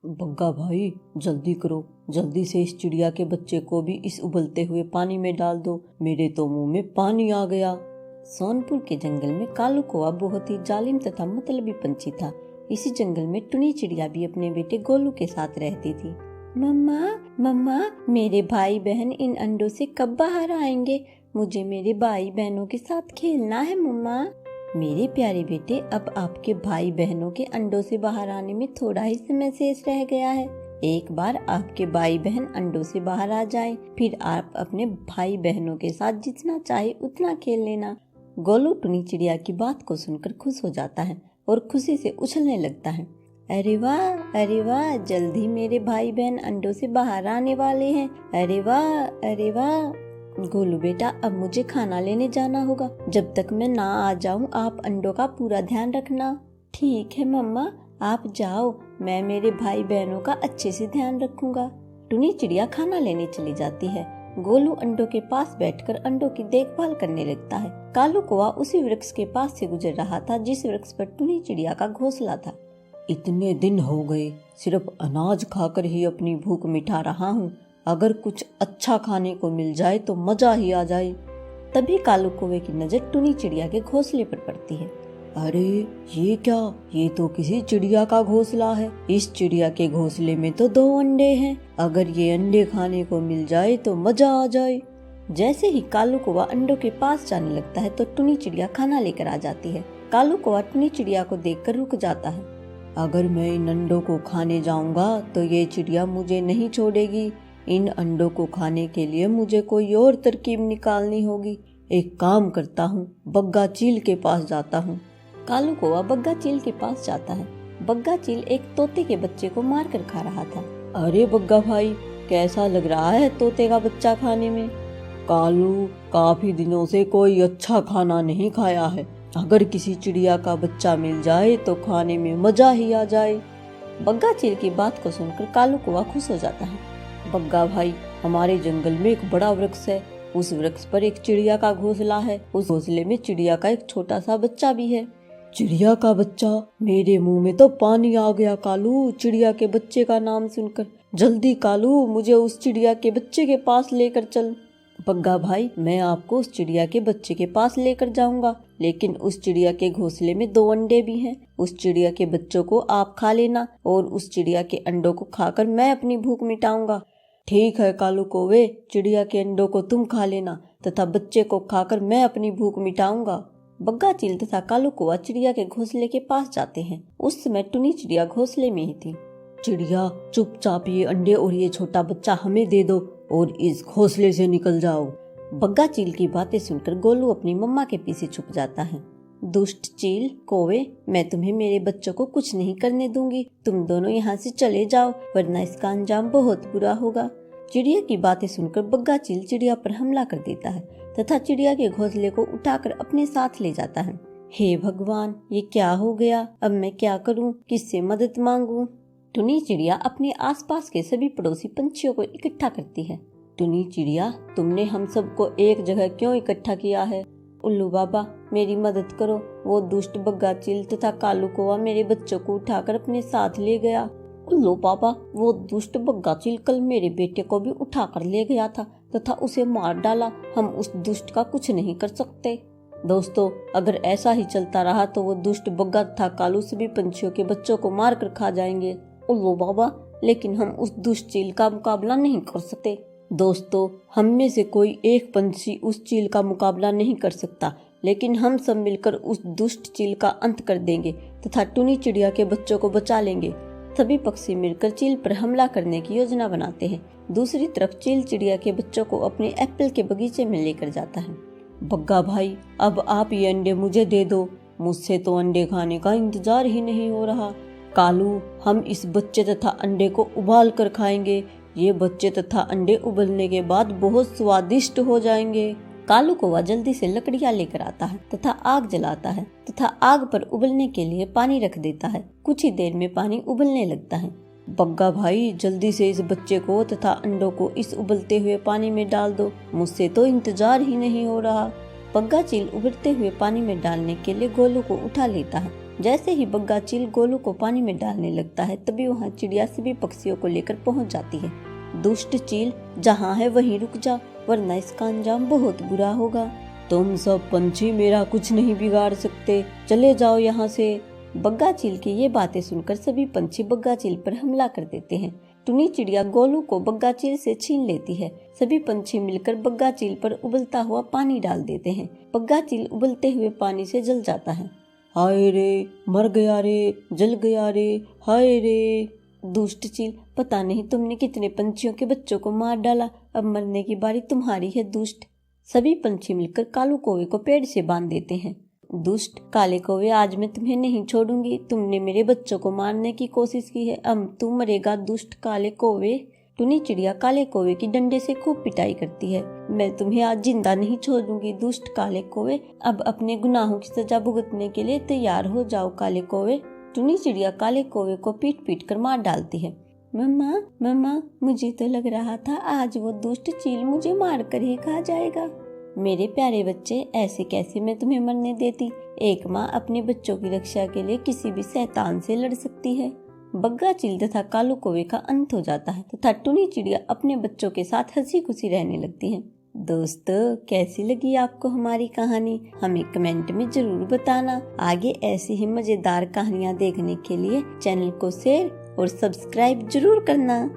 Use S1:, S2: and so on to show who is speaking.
S1: बग्गा भाई जल्दी करो, जल्दी से इस चिड़िया के बच्चे को भी इस उबलते हुए पानी में डाल दो। मेरे तो मुंह में पानी आ गया। सोनपुर के जंगल में कालू कौवा बहुत ही जालिम तथा मतलबी पंछी था। इसी जंगल में टुनी चिड़िया भी अपने बेटे गोलू के साथ रहती थी। मम्मा मम्मा, मेरे भाई बहन इन अंडों से कब बाहर आएंगे? मुझे मेरे भाई बहनों के साथ खेलना है मम्मा। मेरे प्यारे बेटे, अब आपके भाई बहनों के अंडों से बाहर आने में थोड़ा ही समय शेष रह गया है। एक बार आपके भाई बहन अंडों से बाहर आ जाएं, फिर आप अपने भाई बहनों के साथ जितना चाहे उतना खेल लेना। गोलू टुनी चिड़िया की बात को सुनकर खुश हो जाता है और खुशी से उछलने लगता है। अरे वाह, जल्दी मेरे भाई बहन अंडों से बाहर आने वाले हैं। अरे वाह। गोलू बेटा, अब मुझे खाना लेने जाना होगा। जब तक मैं ना आ जाऊं आप अंडों का पूरा ध्यान रखना। ठीक है मम्मा, आप जाओ, मैं मेरे भाई बहनों का अच्छे से ध्यान रखूंगा। टुनी चिड़िया खाना लेने चली जाती है। गोलू अंडों के पास बैठकर अंडों की देखभाल करने लगता है। कालू कौवा उसी वृक्ष के पास से गुजर रहा था जिस वृक्ष पर टुनी चिड़िया का घोंसला था। इतने दिन हो गए, सिर्फ अनाज खाकर ही अपनी भूख मिटा रहा हूँ। अगर कुछ अच्छा खाने को मिल जाए तो मजा ही आ जाए। तभी कालू कौवे की नजर टुनी चिड़िया के घोंसले पर पड़ती है। अरे ये क्या, ये तो किसी चिड़िया का घोंसला है। इस चिड़िया के घोंसले में तो 2 अंडे हैं। अगर ये अंडे खाने को मिल जाए तो मजा आ जाए। जैसे ही कालू कौवा अंडों के पास जाने लगता है तो टुनी चिड़िया खाना लेकर आ जाती है। कालू कौवा टुनी चिड़िया को देखकर रुक जाता है। अगर मैं इन अंडों को खाने जाऊंगा तो ये चिड़िया मुझे नहीं छोड़ेगी। इन अंडों को खाने के लिए मुझे कोई और तरकीब निकालनी होगी। एक काम करता हूँ, बग्गा चील के पास जाता हूँ। कालू कौवा बग्गा चील के पास जाता है। बग्गा चील एक तोते के बच्चे को मार कर खा रहा था। अरे बग्गा भाई, कैसा लग रहा है तोते का बच्चा खाने में? कालू, काफी दिनों से कोई अच्छा खाना नहीं खाया है। अगर किसी चिड़िया का बच्चा मिल जाए तो खाने में मजा ही आ जाए। बग्गा चील की बात को सुनकर कालू कौवा खुश हो जाता है। बग्गा भाई, हमारे जंगल में एक बड़ा वृक्ष है। उस वृक्ष पर एक चिड़िया का घोंसला है। उस घोंसले में चिड़िया का एक छोटा सा बच्चा भी है। चिड़िया का बच्चा? मेरे मुंह में तो पानी आ गया कालू चिड़िया के बच्चे का नाम सुनकर। जल्दी कालू, मुझे उस चिड़िया के बच्चे के पास लेकर चल। बग्गा भाई, मैं आपको उस चिड़िया के बच्चे के पास लेकर जाऊंगा, लेकिन उस चिड़िया के घोंसले में 2 अंडे भी हैं। उस चिड़िया के बच्चों को आप खा लेना और उस चिड़िया के अंडों को खाकर मैं अपनी भूख मिटाऊंगा। ठीक है कालू कौवे, चिड़िया के अंडों को तुम खा लेना तथा बच्चे को खाकर मैं अपनी भूख मिटाऊंगा। बग्गा चील तथा कालू कौवा चिड़िया के घोंसले के पास जाते हैं। उस समय टुनी चिड़िया घोंसले में ही थी। चिड़िया, चुपचाप ये अंडे और ये छोटा बच्चा हमें दे दो और इस घोंसले से निकल जाओ। बग्गा चील की बातें सुनकर गोलू अपनी मम्मा के पीछे छुप जाता है। दुष्ट चील कौवे, मैं तुम्हें मेरे बच्चों को कुछ नहीं करने दूंगी। तुम दोनों यहाँ से चले जाओ, वरना इसका अंजाम बहुत बुरा होगा। चिड़िया की बातें सुनकर बग्गा चील चिड़िया पर हमला कर देता है तथा चिड़िया के घोंसले को उठाकर अपने साथ ले जाता है। हे भगवान, ये क्या हो गया? अब मैं क्या करूं? किससे मदद मांगूं? टुनी चिड़िया अपने आसपास के सभी पड़ोसी पंछियों को इकट्ठा करती है। टुनी चिड़िया, तुमने हम सबको एक जगह क्यों इकट्ठा किया है? उल्लू बाबा, मेरी मदद करो। वो दुष्ट बग्गा चील तथा कालू कौवा मेरे बच्चों को उठाकर अपने साथ ले गया। उल्लू बाबा, वो दुष्ट बग्गा चील कल मेरे बेटे को भी उठाकर ले गया था तथा उसे मार डाला। हम उस दुष्ट का कुछ नहीं कर सकते। दोस्तों, अगर ऐसा ही चलता रहा तो वो दुष्ट बग्गा तथा कालू सभी पंछियों के बच्चों को मार कर खा जाएंगे। उल्लू बाबा, लेकिन हम उस दुष्ट चील का मुकाबला नहीं कर सकते। दोस्तों, हम में से कोई एक पंछी उस चील का मुकाबला नहीं कर सकता, लेकिन हम सब मिलकर उस दुष्ट चील का अंत कर देंगे तथा टुनी चिड़िया के बच्चों को बचा लेंगे। सभी पक्षी मिलकर चील पर हमला करने की योजना बनाते हैं। दूसरी तरफ चील चिड़िया के बच्चों को अपने एप्पल के बगीचे में लेकर जाता है। बग्गा भाई, अब आप ये अंडे मुझे दे दो। मुझसे तो अंडे खाने का इंतजार ही नहीं हो रहा। कालू, हम इस बच्चे तथा अंडे को उबाल कर खाएंगे। ये बच्चे तथा अंडे उबलने के बाद बहुत स्वादिष्ट हो जाएंगे। कालू कौवा जल्दी से लकड़ियां लेकर आता है तथा आग जलाता है तथा आग पर उबलने के लिए पानी रख देता है। कुछ ही देर में पानी उबलने लगता है। बग्गा भाई, जल्दी से इस बच्चे को तथा अंडों को इस उबलते हुए पानी में डाल दो। मुझसे तो इंतजार ही नहीं हो रहा। बग्गा चील उबलते हुए पानी में डालने के लिए गोलू को उठा लेता है जैसे ही बग्गा चील गोलू को पानी में डालने लगता है तभी वहाँ चिड़िया सभी पक्षियों को लेकर पहुँच जाती है। दुष्ट चील, जहाँ है वहीं रुक जा, वरना इसका अंजाम बहुत बुरा होगा। तुम सब पंछी मेरा कुछ नहीं बिगाड़ सकते, चले जाओ यहाँ से। बग्गा चील की ये बातें सुनकर सभी पंछी बग्गा चील पर हमला कर देते हैं। टुनी चिड़िया गोलू को बग्गा चील से छीन लेती है। सभी पंछी मिलकर बग्गा चील पर उबलता हुआ पानी डाल देते हैं। बग्गा चील उबलते हुए पानी से जल जाता है। हाय रे, मर गया रे, जल गया रे, हाय रे। दुष्ट चील, पता नहीं तुमने कितने पंछियों के बच्चों को मार डाला, अब मरने की बारी तुम्हारी है दुष्ट। सभी पंछी मिलकर कालू कौवे को पेड़ से बांध देते हैं। दुष्ट काले कौवे, आज मैं तुम्हें नहीं छोड़ूंगी, तुमने मेरे बच्चों को मारने की कोशिश की है, अब तू मरेगा दुष्ट काले कौवे। टुनी चिड़िया काले कौवे की डंडे से खूब पिटाई करती है। मैं तुम्हें आज जिंदा नहीं छोड़ूंगी दुष्ट काले कौवे, अब अपने गुनाहों की सजा भुगतने के लिए तैयार हो जाओ काले कौवे। टुनी चिड़िया काले कौवे को पीट पीट कर मार डालती है। मम्मा मम्मा, मुझे तो लग रहा था आज वो दुष्ट चील मुझे मार कर ही खा जाएगा। मेरे प्यारे बच्चे, ऐसे कैसे मैं तुम्हें मरने देती। एक माँ अपने बच्चों की रक्षा के लिए किसी भी शैतान से लड़ सकती है। बग्गा चील तथा कालू कौवे का अंत हो जाता है तथा टुनी चिड़िया अपने बच्चों के साथ हंसी खुशी रहने लगती हैं। दोस्तों, कैसी लगी आपको हमारी कहानी? हमें कमेंट में जरूर बताना। आगे ऐसी ही मजेदार कहानियाँ देखने के लिए चैनल को शेयर और सब्सक्राइब जरूर करना।